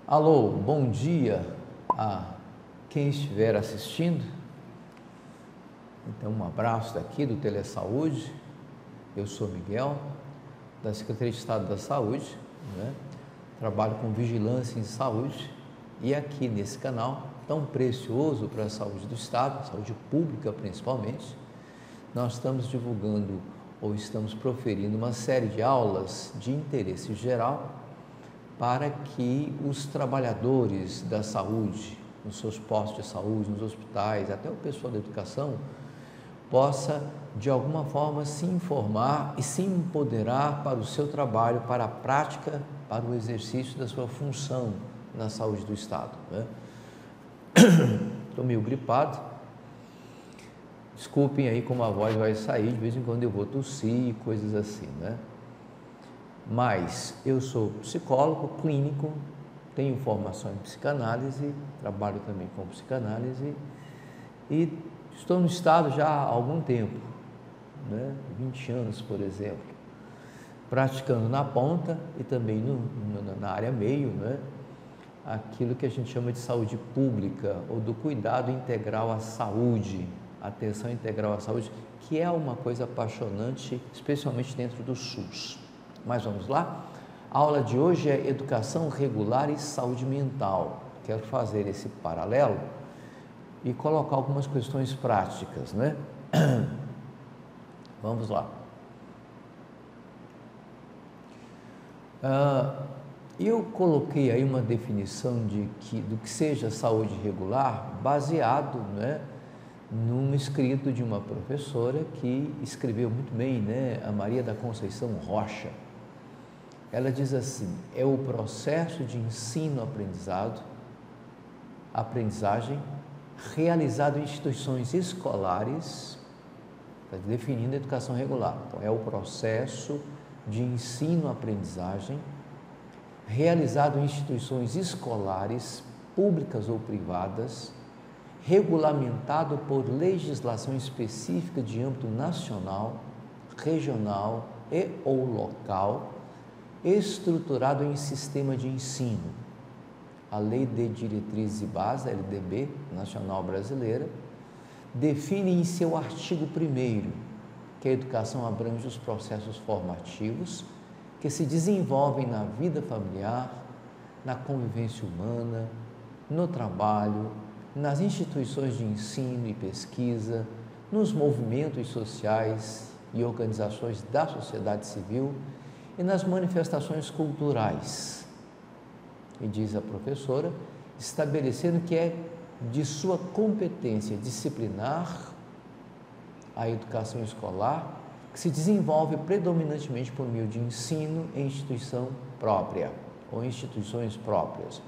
Alô, bom dia a quem estiver assistindo. Então, um abraço daqui do Telesaúde. Eu sou Miguel, da Secretaria de Estado da Saúde, né? Trabalho com vigilância em saúde e aqui nesse canal tão precioso para a saúde do Estado, saúde pública principalmente, nós estamos divulgando ou estamos proferindo uma série de aulas de interesse geral para que os trabalhadores da saúde, nos seus postos de saúde, nos hospitais, até o pessoal da educação, possa de alguma forma se informar e se empoderar para o seu trabalho, para a prática, para o exercício da sua função na saúde do Estado, né? Estou meio gripado, desculpem aí como a voz vai sair, de vez em quando eu vou tossir e coisas assim, né? Mas eu sou psicólogo clínico, tenho formação em psicanálise, trabalho também com psicanálise e estou no Estado já há algum tempo, né? 20 anos, por exemplo, praticando na ponta e também na área meio, né? Aquilo que a gente chama de saúde pública ou do cuidado integral à saúde, atenção integral à saúde, que é uma coisa apaixonante, especialmente dentro do SUS. Mas vamos lá? A aula de hoje é Educação Regular e Saúde Mental. Quero fazer esse paralelo e colocar algumas questões práticas, né? Vamos lá. Eu coloquei aí uma definição do que seja saúde regular baseado, né, num escrito de uma professora que escreveu muito bem, né, a Maria da Conceição Rocha. Ela diz assim: é o processo de aprendizagem realizado em instituições escolares, está definindo a educação regular. Então, é o processo de ensino-aprendizagem realizado em instituições escolares, públicas ou privadas, regulamentado por legislação específica de âmbito nacional, regional e ou local, estruturado em sistema de ensino. A Lei de Diretrizes e Bases, a LDB, Nacional Brasileira, define em seu artigo 1º que a educação abrange os processos formativos que se desenvolvem na vida familiar, na convivência humana, no trabalho, nas instituições de ensino e pesquisa, nos movimentos sociais e organizações da sociedade civil e nas manifestações culturais. E diz a professora, estabelecendo que é de sua competência disciplinar a educação escolar, que se desenvolve predominantemente por meio de ensino em instituição própria ou instituições próprias.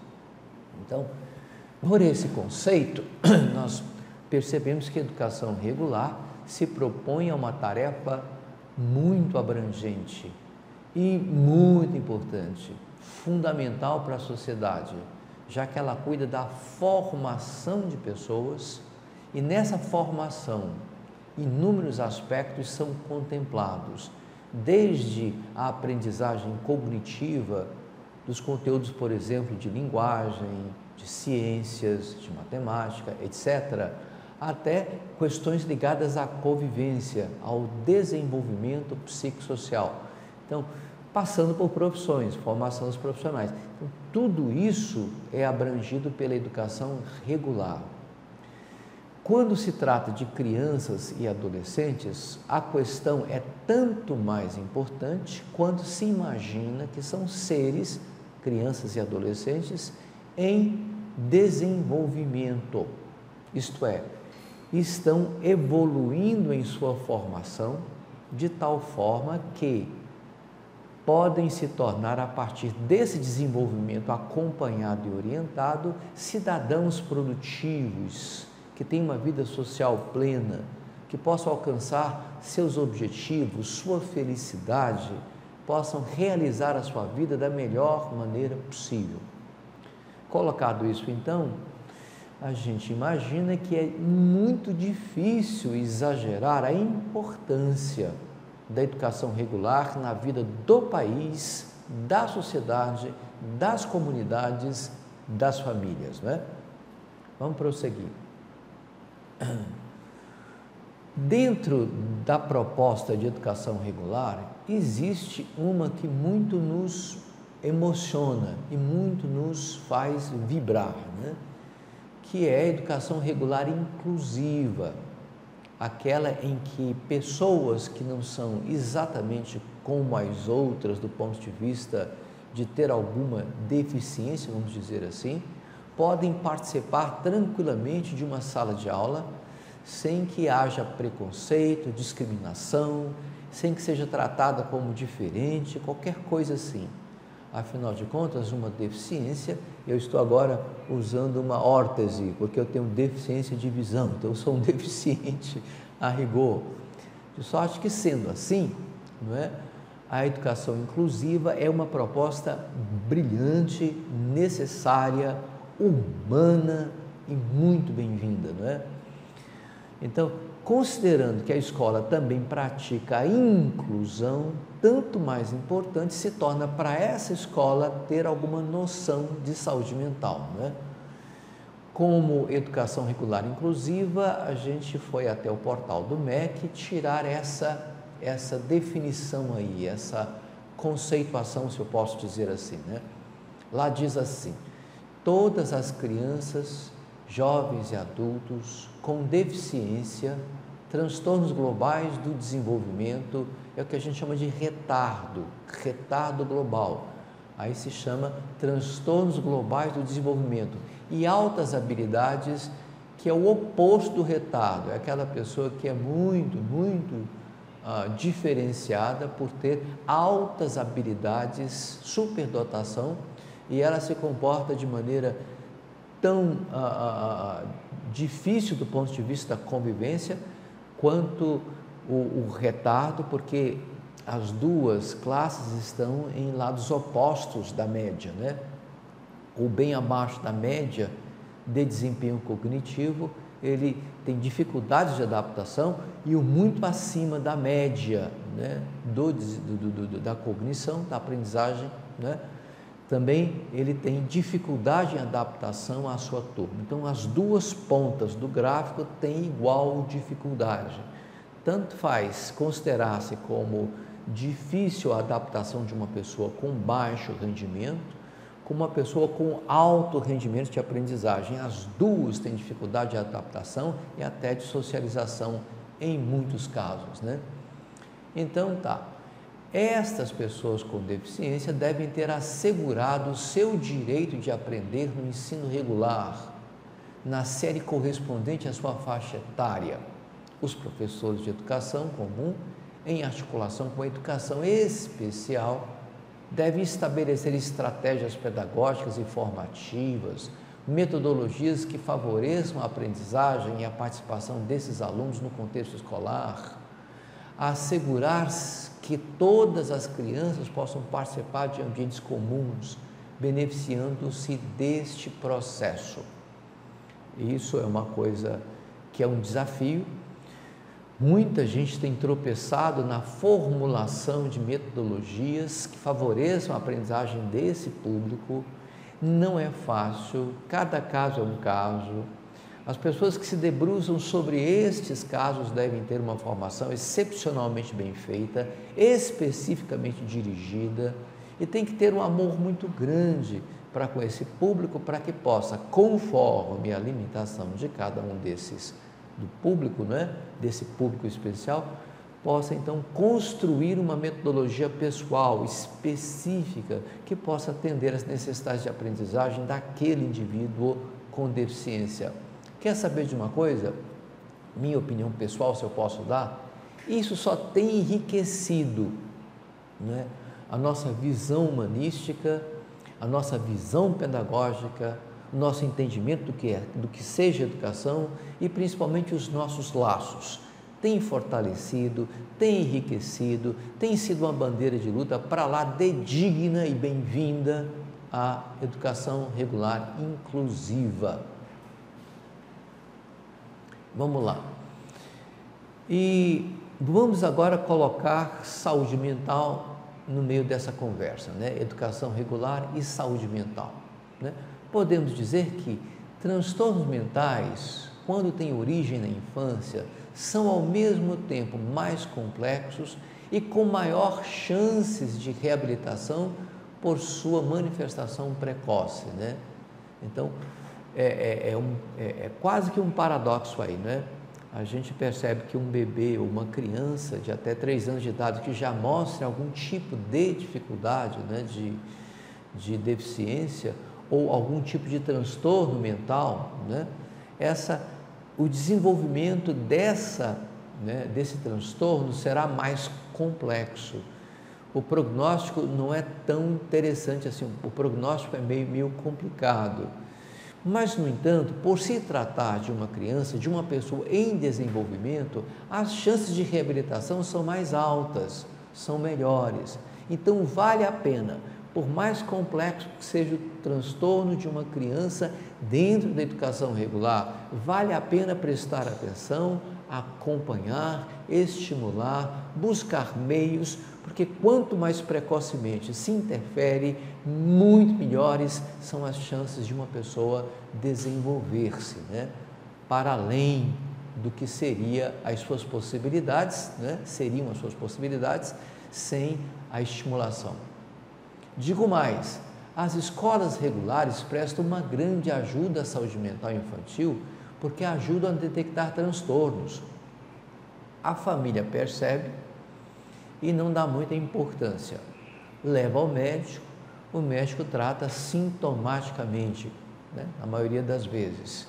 Então, por esse conceito, nós percebemos que a educação regular se propõe a uma tarefa muito abrangente e muito importante, fundamental para a sociedade, já que ela cuida da formação de pessoas e nessa formação inúmeros aspectos são contemplados, desde a aprendizagem cognitiva dos conteúdos, por exemplo, de linguagem, de ciências, de matemática, etc., até questões ligadas à convivência, ao desenvolvimento psicossocial. Então, passando por profissões, formação dos profissionais. Então, tudo isso é abrangido pela educação regular. Quando se trata de crianças e adolescentes, a questão é tanto mais importante quando se imagina que são seres, crianças e adolescentes, em desenvolvimento, isto é, estão evoluindo em sua formação de tal forma que podem se tornar, a partir desse desenvolvimento acompanhado e orientado, cidadãos produtivos, que tenham uma vida social plena, que possam alcançar seus objetivos, sua felicidade, possam realizar a sua vida da melhor maneira possível. Colocado isso, então, a gente imagina que é muito difícil exagerar a importância da educação regular na vida do país, da sociedade, das comunidades das famílias, né? Vamos prosseguir. Dentro da proposta de educação regular, existe uma que muito nos emociona e muito nos faz vibrar, né? Que é a educação regular inclusiva, aquela em que pessoas que não são exatamente como as outras do ponto de vista de ter alguma deficiência, vamos dizer assim, podem participar tranquilamente de uma sala de aula sem que haja preconceito, discriminação, sem que seja tratada como diferente, qualquer coisa assim. Afinal de contas, uma deficiência, eu estou agora usando uma órtese, porque eu tenho deficiência de visão, então eu sou um deficiente a rigor. De sorte que, sendo assim, não é? A educação inclusiva é uma proposta brilhante, necessária, humana e muito bem-vinda, não é? Então, considerando que a escola também pratica a inclusão, tanto mais importante se torna para essa escola ter alguma noção de saúde mental, né? Como educação regular inclusiva, a gente foi até o portal do MEC tirar essa definição aí, essa conceituação, se eu posso dizer assim, né? Lá diz assim: todas as crianças, jovens e adultos com deficiência, transtornos globais do desenvolvimento, é o que a gente chama de retardo global. Aí se chama transtornos globais do desenvolvimento. E altas habilidades, que é o oposto do retardo, é aquela pessoa que é muito diferenciada por ter altas habilidades, superdotação, e ela se comporta de maneira tão difícil do ponto de vista da convivência quanto o retardo, porque as duas classes estão em lados opostos da média, né? O bem abaixo da média de desempenho cognitivo, ele tem dificuldades de adaptação, e o muito acima da média, né? Da cognição, da aprendizagem, né? Também ele tem dificuldade em adaptação à sua turma. Então, as duas pontas do gráfico têm igual dificuldade. Tanto faz considerar-se como difícil a adaptação de uma pessoa com baixo rendimento, como uma pessoa com alto rendimento de aprendizagem. As duas têm dificuldade de adaptação e até de socialização em muitos casos, né? Então, estas pessoas com deficiência devem ter assegurado o seu direito de aprender no ensino regular, na série correspondente à sua faixa etária. Os professores de educação comum, em articulação com a educação especial, devem estabelecer estratégias pedagógicas e formativas, metodologias que favoreçam a aprendizagem e a participação desses alunos no contexto escolar, assegurar que todas as crianças possam participar de ambientes comuns, beneficiando-se deste processo. Isso é uma coisa que é um desafio. Muita gente tem tropeçado na formulação de metodologias que favoreçam a aprendizagem desse público. Não é fácil, cada caso é um caso. As pessoas que se debruçam sobre estes casos devem ter uma formação excepcionalmente bem feita, especificamente dirigida, e tem que ter um amor muito grande para com esse público, para que possa, conforme a limitação de cada um desses, do público, né, desse público especial, possa então construir uma metodologia pessoal, específica, que possa atender às necessidades de aprendizagem daquele indivíduo com deficiência. Quer saber de uma coisa? Minha opinião pessoal, se eu posso dar, isso só tem enriquecido, né, a nossa visão humanística, a nossa visão pedagógica, o nosso entendimento do que seja educação e principalmente os nossos laços. Tem fortalecido, tem enriquecido, tem sido uma bandeira de luta para lá de digna e bem-vinda a educação regular inclusiva. Vamos lá. E vamos agora colocar saúde mental no meio dessa conversa, né? Educação regular e saúde mental, né? podemos dizer que transtornos mentais, quando têm origem na infância, são ao mesmo tempo mais complexos e com maior chances de reabilitação por sua manifestação precoce, né? Então, é quase que um paradoxo aí, né? A gente percebe que um bebê ou uma criança de até 3 anos de idade que já mostra algum tipo de dificuldade, né, de deficiência ou algum tipo de transtorno mental, né, o desenvolvimento desse transtorno será mais complexo. O prognóstico não é tão interessante assim, o prognóstico é meio complicado. Mas, no entanto, por se tratar de uma criança, de uma pessoa em desenvolvimento, as chances de reabilitação são mais altas, são melhores. Então, vale a pena, por mais complexo que seja o transtorno de uma criança dentro da educação regular, vale a pena prestar atenção, acompanhar, estimular, buscar meios, porque quanto mais precocemente se interfere, muito melhores são as chances de uma pessoa desenvolver-se, né, para além do que seriam as suas possibilidades, né, sem a estimulação. Digo mais, as escolas regulares prestam uma grande ajuda à saúde mental infantil porque ajudam a detectar transtornos. A família percebe e não dá muita importância. Leva ao médico, o médico trata sintomaticamente, né, na maioria das vezes.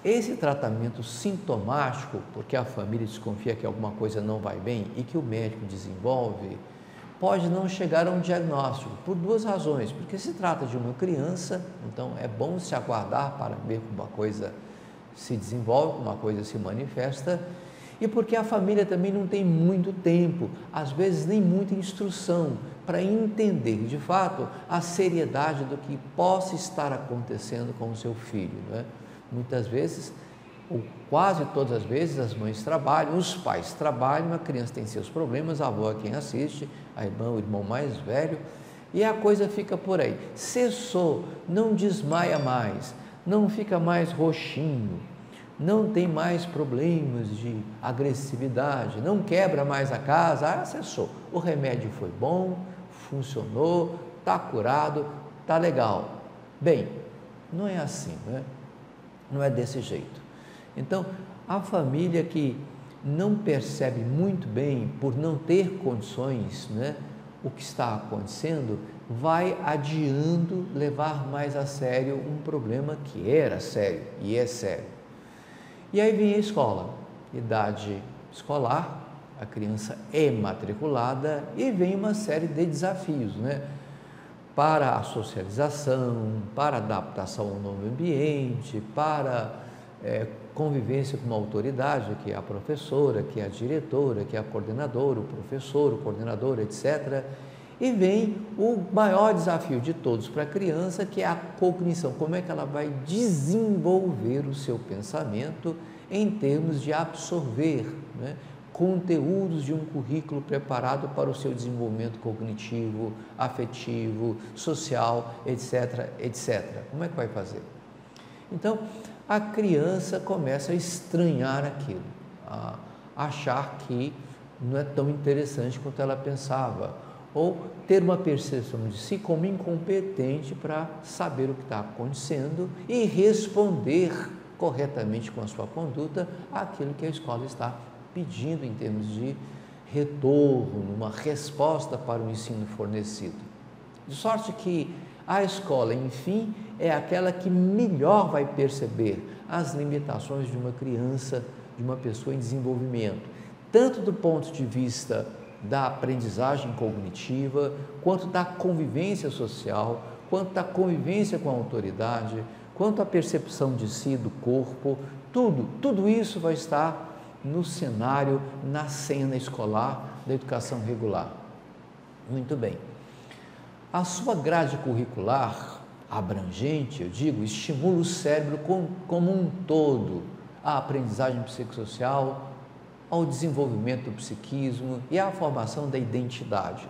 Esse tratamento sintomático, porque a família desconfia que alguma coisa não vai bem e que o médico desenvolve, pode não chegar a um diagnóstico, por 2 razões. Porque se trata de uma criança, então é bom se aguardar para ver como uma coisa se desenvolve, como uma coisa se manifesta, e porque a família também não tem muito tempo, às vezes nem muita instrução, para entender de fato a seriedade do que possa estar acontecendo com o seu filho, não é? Muitas vezes, ou quase todas as vezes, as mães trabalham, os pais trabalham, a criança tem seus problemas, a avó é quem assiste, a irmã, o irmão mais velho, e a coisa fica por aí. Cessou, não desmaia mais, não fica mais roxinho, não tem mais problemas de agressividade, não quebra mais a casa, cessou. O remédio foi bom, funcionou, está curado, está legal. Bem, não é assim, né? Não é desse jeito. Então, a família que não percebe muito bem, por não ter condições, né, o que está acontecendo, vai adiando levar mais a sério um problema que era sério e é sério. E aí vem a escola, idade escolar, a criança é matriculada e vem uma série de desafios, né? Para a socialização, para a adaptação ao novo ambiente, para convivência com uma autoridade, que é a professora, que é a diretora, que é a coordenadora, o professor, o coordenador, etc. E vem o maior desafio de todos para a criança, que é a cognição, como é que ela vai desenvolver o seu pensamento em termos de absorver, né, conteúdos de um currículo preparado para o seu desenvolvimento cognitivo, afetivo, social, etc, etc. Como é que vai fazer? Então, a criança começa a estranhar aquilo, a achar que não é tão interessante quanto ela pensava, ou ter uma percepção de si como incompetente para saber o que está acontecendo e responder corretamente com a sua conduta àquilo que a escola está pedindo em termos de retorno, uma resposta para o ensino fornecido. De sorte que a escola, enfim, é aquela que melhor vai perceber as limitações de uma criança, de uma pessoa em desenvolvimento, tanto do ponto de vista da aprendizagem cognitiva, quanto da convivência social, quanto da convivência com a autoridade, quanto à percepção de si, do corpo, tudo isso vai estar no cenário, na cena escolar da educação regular. Muito bem. A sua grade curricular abrangente, eu digo, estimula o cérebro como um todo, à aprendizagem psicossocial, ao desenvolvimento do psiquismo e à formação da identidade.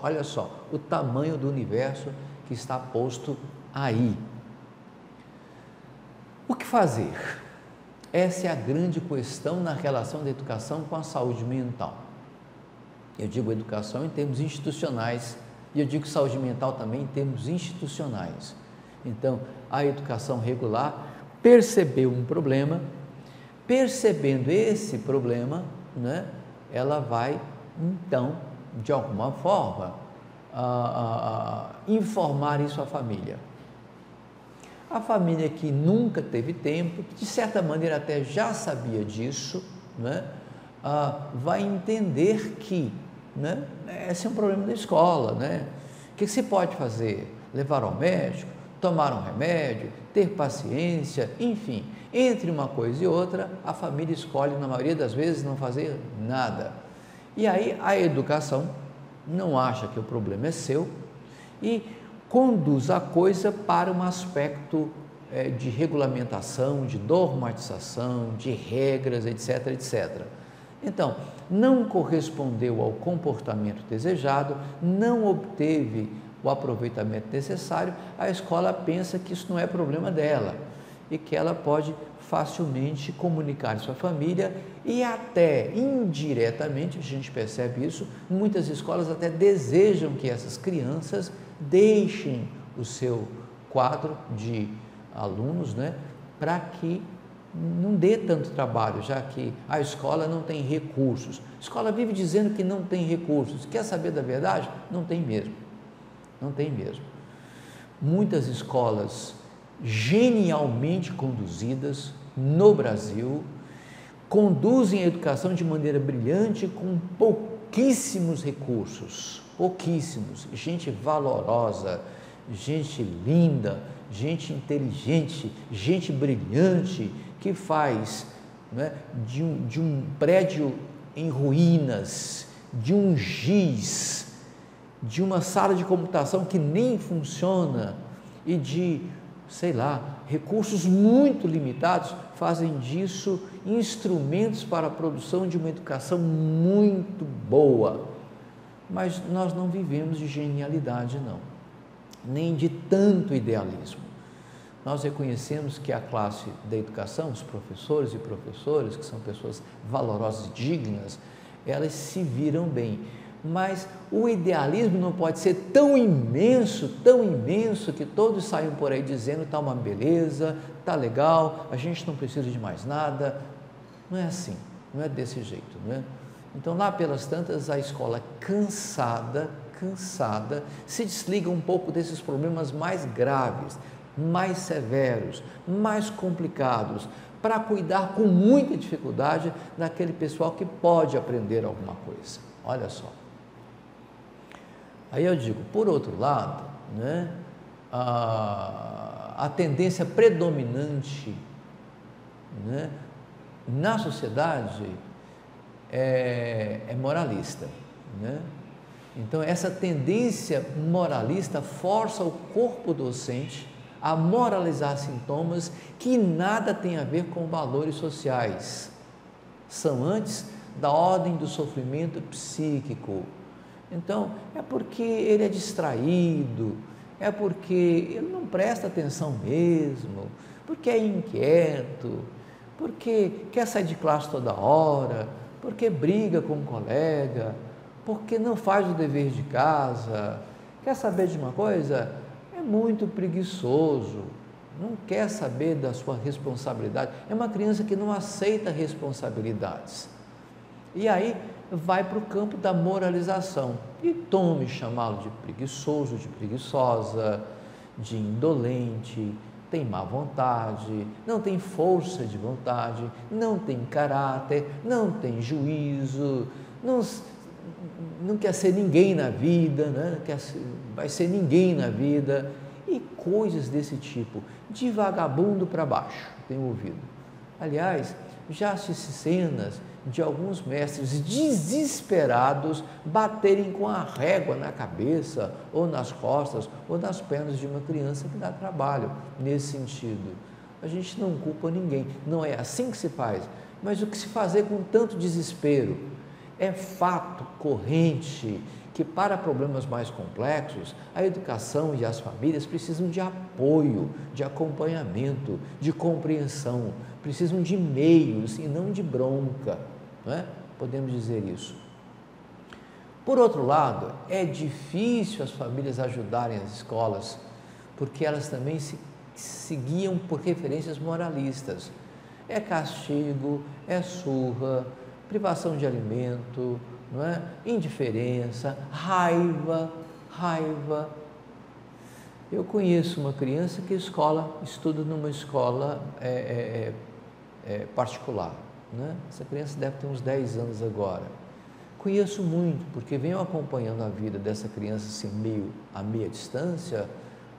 Olha só, o tamanho do universo que está posto aí. O que fazer? Essa é a grande questão na relação da educação com a saúde mental. Eu digo educação em termos institucionais e eu digo saúde mental também em termos institucionais. Então, a educação regular percebeu um problema, percebendo esse problema, né, ela vai, então, de alguma forma, informar isso à família. A família que nunca teve tempo, que de certa maneira até já sabia disso, né, vai entender que, né, esse é um problema da escola, né? O que se pode fazer? Levar ao médico, tomar um remédio, ter paciência, enfim, entre uma coisa e outra, a família escolhe, na maioria das vezes, não fazer nada. E aí a educação não acha que o problema é seu e conduz a coisa para um aspecto de regulamentação, de normatização, de regras, etc, etc. Então, não correspondeu ao comportamento desejado, não obteve o aproveitamento necessário, a escola pensa que isso não é problema dela e que ela pode facilmente comunicar isso à família e até indiretamente, a gente percebe isso, muitas escolas até desejam que essas crianças deixem o seu quadro de alunos, né, para que não dê tanto trabalho, já que a escola não tem recursos. A escola vive dizendo que não tem recursos. Quer saber da verdade? Não tem mesmo. Não tem mesmo. Muitas escolas genialmente conduzidas no Brasil conduzem a educação de maneira brilhante com pouquíssimos recursos, pouquíssimos, gente valorosa, gente linda, gente inteligente, gente brilhante, que faz, né, de um prédio em ruínas, de um giz, de uma sala de computação que nem funciona e de, sei lá, recursos muito limitados, fazem disso instrumentos para a produção de uma educação muito boa. Mas nós não vivemos de genialidade, não, nem de tanto idealismo. Nós reconhecemos que a classe da educação, os professores e professoras, que são pessoas valorosas e dignas, elas se viram bem, mas o idealismo não pode ser tão imenso que todos saiam por aí dizendo está uma beleza, está legal, a gente não precisa de mais nada. Não é assim, não é desse jeito, não é? Então, lá pelas tantas, a escola cansada, se desliga um pouco desses problemas mais graves, mais severos, mais complicados, para cuidar com muita dificuldade daquele pessoal que pode aprender alguma coisa. Olha só. Aí eu digo, por outro lado, né, a tendência predominante, né, na sociedade é moralista, né? Então, essa tendência moralista força o corpo docente a moralizar sintomas que nada tem a ver com valores sociais, são antes da ordem do sofrimento psíquico. Então, é porque ele é distraído, é porque ele não presta atenção mesmo, porque é inquieto, porque quer sair de classe toda hora, porque briga com um colega, porque não faz o dever de casa. Quer saber de uma coisa? É muito preguiçoso, não quer saber da sua responsabilidade, é uma criança que não aceita responsabilidades. E aí vai para o campo da moralização e tome chamá-lo de preguiçoso, de preguiçosa, de indolente, tem má vontade, não tem força de vontade, não tem caráter, não tem juízo, não quer ser ninguém na vida, né? Vai ser ninguém na vida, e coisas desse tipo, de vagabundo para baixo, tenho ouvido. Aliás, já assisti cenas de alguns mestres desesperados baterem com a régua na cabeça, ou nas costas, ou nas pernas de uma criança que dá trabalho nesse sentido. A gente não culpa ninguém, não é assim que se faz, mas o que se fazer com tanto desespero? É fato corrente que para problemas mais complexos, a educação e as famílias precisam de apoio, de acompanhamento, de compreensão, precisam de meios e não de bronca, não é? Podemos dizer isso. Por outro lado, é difícil as famílias ajudarem as escolas, porque elas também se guiam por referências moralistas. É castigo, é surra, privação de alimento, não é? Indiferença, raiva. Eu conheço uma criança que estuda numa escola particular, né? Essa criança deve ter uns 10 anos agora. Conheço muito, porque venho acompanhando a vida dessa criança assim, a meia distância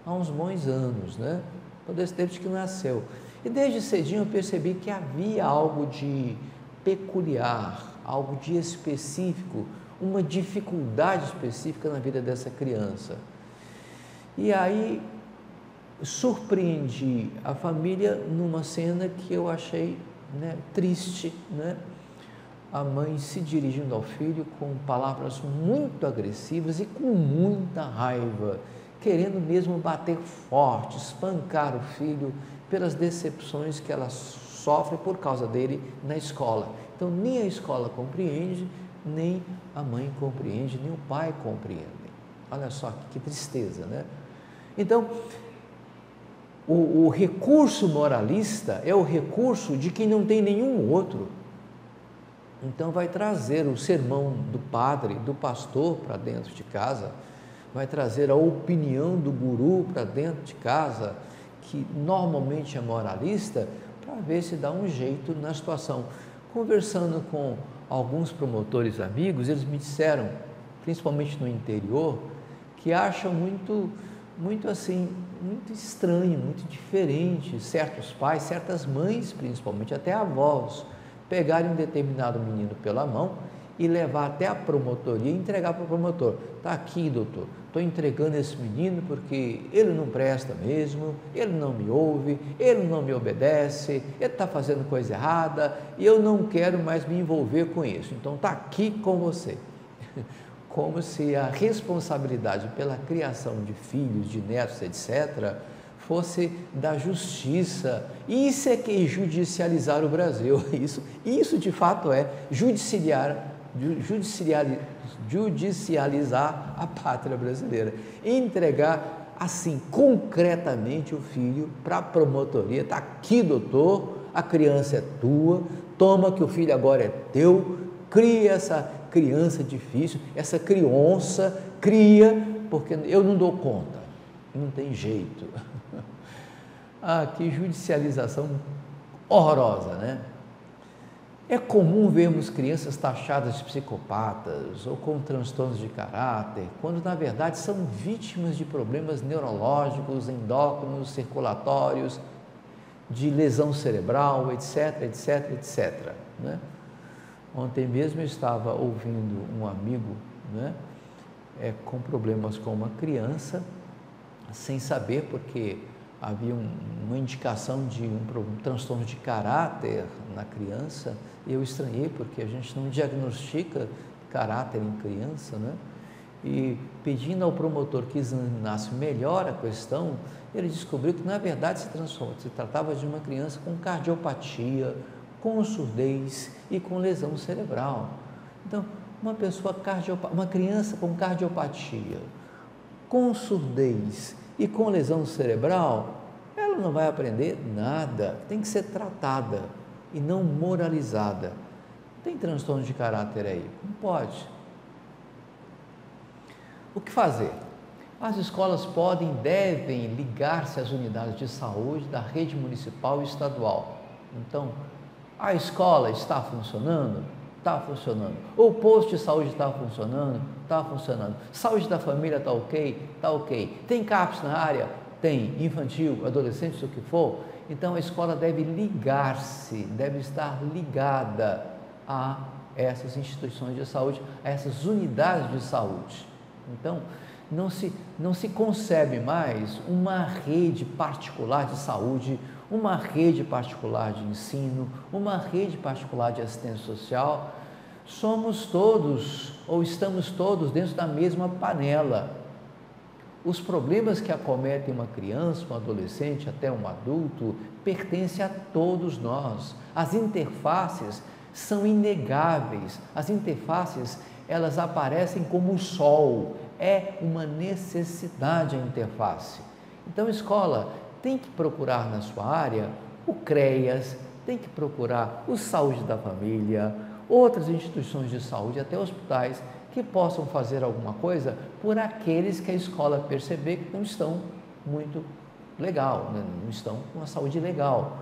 há uns bons anos, né? Desde que nasceu. E desde cedinho eu percebi que havia algo de peculiar, algo de específico, uma dificuldade específica na vida dessa criança. E aí surpreendi a família numa cena que eu achei, né, triste, né? A mãe se dirigindo ao filho com palavras muito agressivas e com muita raiva, querendo mesmo bater forte, espancar o filho pelas decepções que ela sofre por causa dele na escola. Então, nem a escola compreende, nem a mãe compreende, nem o pai compreende. Olha só que tristeza, né? Então, o recurso moralista é o recurso de quem não tem nenhum outro. Então, vai trazer o sermão do padre, do pastor para dentro de casa, vai trazer a opinião do guru para dentro de casa, que normalmente é moralista, para ver se dá um jeito na situação. Conversando com alguns promotores amigos, eles me disseram, principalmente no interior, que acham muito estranho, muito diferente, certos pais, certas mães, principalmente até avós, pegarem um determinado menino pela mão e levar até a promotoria e entregar para o promotor. Está aqui, doutor, estou entregando esse menino porque ele não presta mesmo, ele não me ouve, ele não me obedece, ele está fazendo coisa errada e eu não quero mais me envolver com isso. Então está aqui com você. Como se a responsabilidade pela criação de filhos, de netos, etc., fosse da justiça. Isso é que é judicializar o Brasil. Isso de fato é judicializar a pátria brasileira. Entregar assim concretamente o filho para a promotoria. Está aqui, doutor, a criança é tua, toma que o filho agora é teu, cria essa criança difícil, essa criança, cria, porque eu não dou conta, não tem jeito. Que judicialização horrorosa, né? É comum vermos crianças taxadas de psicopatas ou com transtornos de caráter, quando na verdade são vítimas de problemas neurológicos, endócrinos, circulatórios, de lesão cerebral, etc, etc, etc, né? Ontem mesmo eu estava ouvindo um amigo, né, com problemas com uma criança, sem saber, porque havia uma indicação de um transtorno de caráter na criança, e eu estranhei, porque a gente não diagnostica caráter em criança, né? E pedindo ao promotor que examinasse melhor a questão, ele descobriu que na verdade se tratava de uma criança com cardiopatia, com surdez e com lesão cerebral. Então, uma criança com cardiopatia, com surdez e com lesão cerebral, ela não vai aprender nada, tem que ser tratada e não moralizada. Tem transtorno de caráter aí? Não pode. O que fazer? As escolas podem e devem ligar-se às unidades de saúde da rede municipal e estadual. Então, a escola está funcionando? Está funcionando. O posto de saúde está funcionando? Está funcionando. Saúde da família está ok? Está ok. Tem CAPS na área? Tem. Infantil, adolescente, o que for? Então a escola deve ligar-se, deve estar ligada a essas instituições de saúde, a essas unidades de saúde. Então, não se concebe mais uma rede particular de saúde, uma rede particular de ensino, uma rede particular de assistência social, somos todos ou estamos todos dentro da mesma panela. Os problemas que acometem uma criança, um adolescente, até um adulto, pertencem a todos nós. As interfaces são inegáveis. As interfaces, elas aparecem como o sol. É uma necessidade a interface. Então, a escola tem que procurar na sua área o CREAS, tem que procurar o Saúde da Família, outras instituições de saúde, até hospitais, que possam fazer alguma coisa por aqueles que a escola perceber que não estão muito legal, né? Não estão com a saúde legal.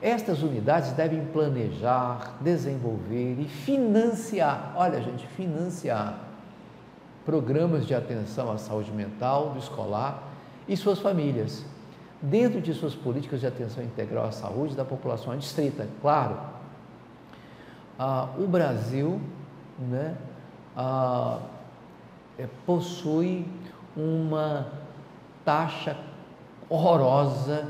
Estas unidades devem planejar, desenvolver e financiar, olha gente, financiar programas de atenção à saúde mental do escolar e suas famílias, dentro de suas políticas de atenção integral à saúde da população adstrita. Claro, o Brasil, né, possui uma taxa horrorosa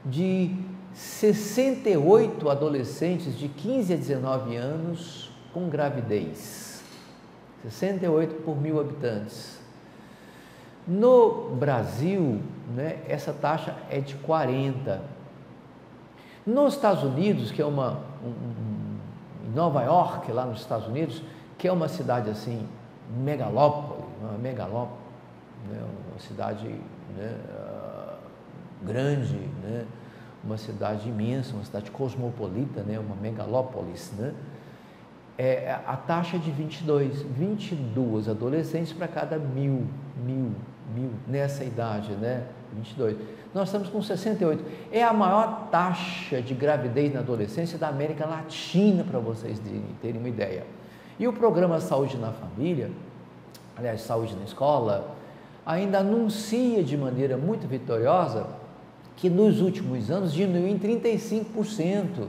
de 68 adolescentes de 15 a 19 anos com gravidez, 68 por 1.000 habitantes. No Brasil, né, essa taxa é de 40. Nos Estados Unidos, que é em Nova York, lá nos Estados Unidos, que é uma cidade assim, megalópole, né, uma cidade, né, grande, né, uma cidade imensa, uma cidade cosmopolita, né, uma megalópolis, né, a taxa é de 22 adolescentes para cada mil, nessa idade, né, 22. Nós estamos com 68. É a maior taxa de gravidez na adolescência da América Latina, para vocês terem uma ideia. E o programa Saúde na Família, aliás, Saúde na Escola, ainda anuncia de maneira muito vitoriosa que nos últimos anos diminuiu em 35%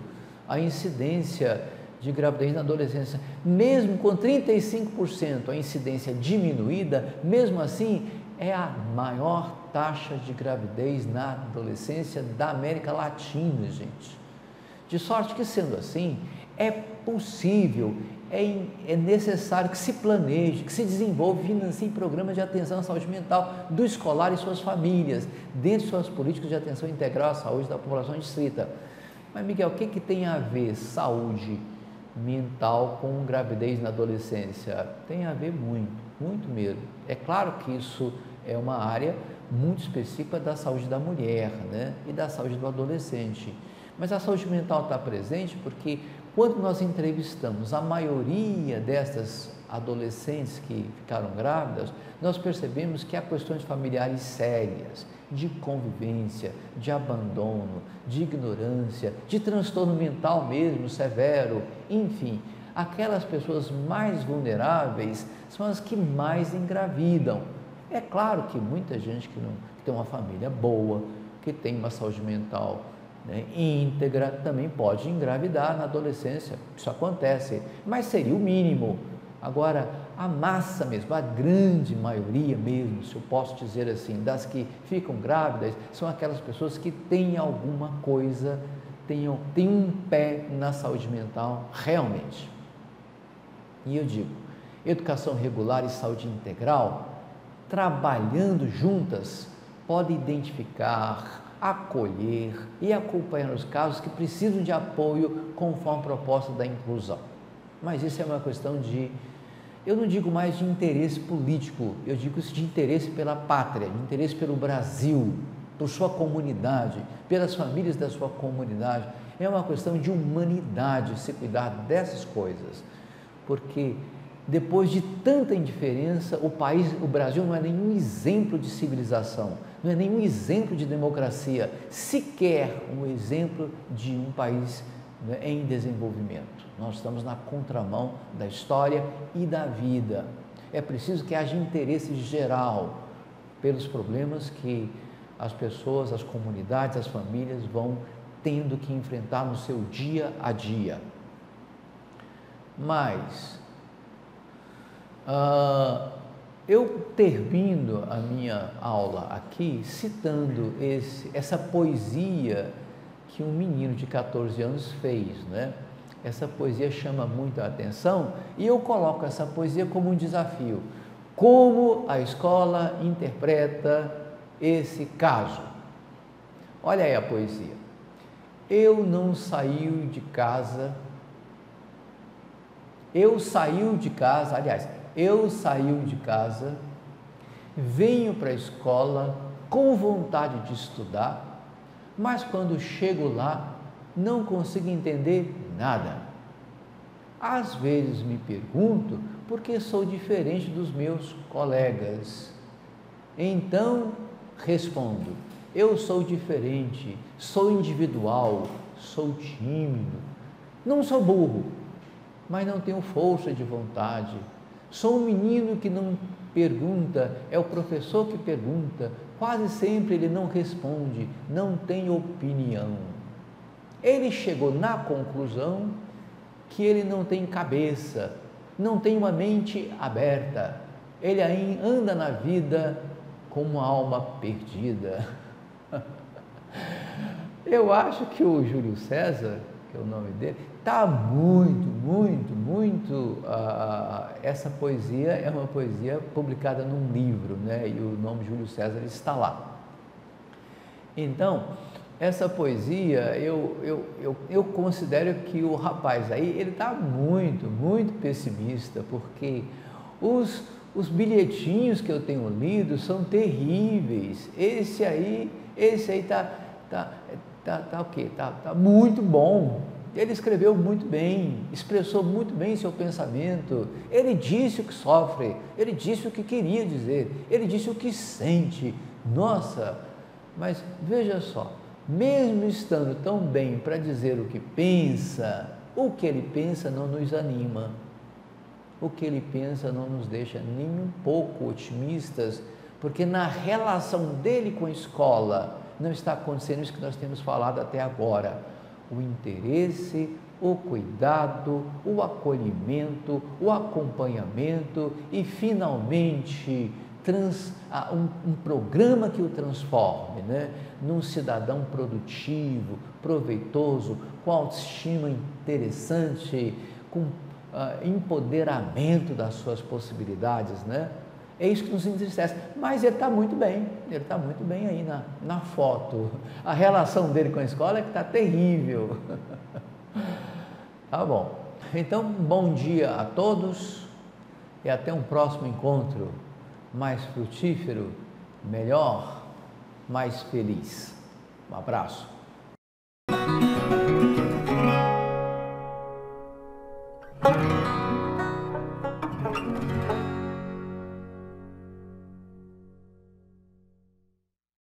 a incidência de gravidez na adolescência. Mesmo com 35% a incidência diminuída, mesmo assim é a maior taxa de gravidez na adolescência da América Latina, gente. De sorte que, sendo assim, é possível, é necessário que se planeje, que se desenvolva e financie programas de atenção à saúde mental do escolar e suas famílias, dentro de suas políticas de atenção integral à saúde da população adstrita. Mas, Miguel, o que tem a ver saúde mental com gravidez na adolescência? Tem a ver muito mesmo. É claro que isso é uma área muito específica da saúde da mulher, né, e da saúde do adolescente. Mas a saúde mental está presente porque quando nós entrevistamos a maioria destas adolescentes que ficaram grávidas, nós percebemos que há questões familiares sérias, de convivência, de abandono, de ignorância, de transtorno mental mesmo severo, enfim, aquelas pessoas mais vulneráveis são as que mais engravidam. É claro que muita gente que tem uma família boa, que tem uma saúde mental, né, íntegra, também pode engravidar na adolescência, isso acontece, mas seria o mínimo. Agora, a massa mesmo, a grande maioria mesmo, se eu posso dizer assim, das que ficam grávidas, são aquelas pessoas que têm alguma coisa, têm um pé na saúde mental realmente. E eu digo, educação regular e saúde integral, trabalhando juntas, podem identificar, acolher e acompanhar os casos que precisam de apoio conforme a proposta da inclusão. Mas isso é uma questão de, eu não digo mais de interesse político, eu digo isso de interesse pela pátria, de interesse pelo Brasil, por sua comunidade, pelas famílias da sua comunidade. É uma questão de humanidade se cuidar dessas coisas, porque depois de tanta indiferença, o Brasil não é nenhum exemplo de civilização, não é nenhum exemplo de democracia, sequer um exemplo de um país, né, em desenvolvimento. Nós estamos na contramão da história e da vida. É preciso que haja interesse geral pelos problemas que as pessoas, as comunidades, as famílias vão tendo que enfrentar no seu dia a dia. Mas eu termino a minha aula aqui citando essa poesia que um menino de 14 anos fez, né? essa poesia chama muito a atenção e eu coloco essa poesia como um desafio. Como a escola interpreta esse caso? Olha aí a poesia. Eu não saí de casa, eu saí de casa, venho para a escola com vontade de estudar, mas quando chego lá, não consigo entender nada. Às vezes me pergunto por que sou diferente dos meus colegas. Então respondo: eu sou diferente, sou individual, sou tímido, não sou burro, mas não tenho força de vontade. Sou um menino que não pergunta, é o professor que pergunta, quase sempre ele não responde, não tem opinião. Ele chegou na conclusão que ele não tem cabeça, não tem uma mente aberta, ele anda na vida com uma alma perdida. Eu acho que o Júlio César, que é o nome dele, está essa poesia é uma poesia publicada num livro, né? E o nome Júlio César está lá. Então, essa poesia, eu considero que o rapaz aí, ele está muito pessimista, porque os bilhetinhos que eu tenho lido são terríveis. Esse aí tá o quê? Tá muito bom. Ele escreveu muito bem, expressou muito bem seu pensamento, ele disse o que sofre, ele disse o que queria dizer, ele disse o que sente. Nossa, mas veja só, mesmo estando tão bem para dizer o que ele pensa não nos anima, o que ele pensa não nos deixa nem um pouco otimistas, porque na relação dele com a escola não está acontecendo isso que nós temos falado até agora: o interesse, o cuidado, o acolhimento, o acompanhamento e, finalmente, um programa que o transforme, né, num cidadão produtivo, proveitoso, com autoestima interessante, com empoderamento das suas possibilidades, né? É isso que nos entristece, mas ele está muito bem, aí na foto. A relação dele com a escola é que está terrível. Tá bom, então bom dia a todos e até um próximo encontro mais frutífero, melhor, mais feliz. Um abraço.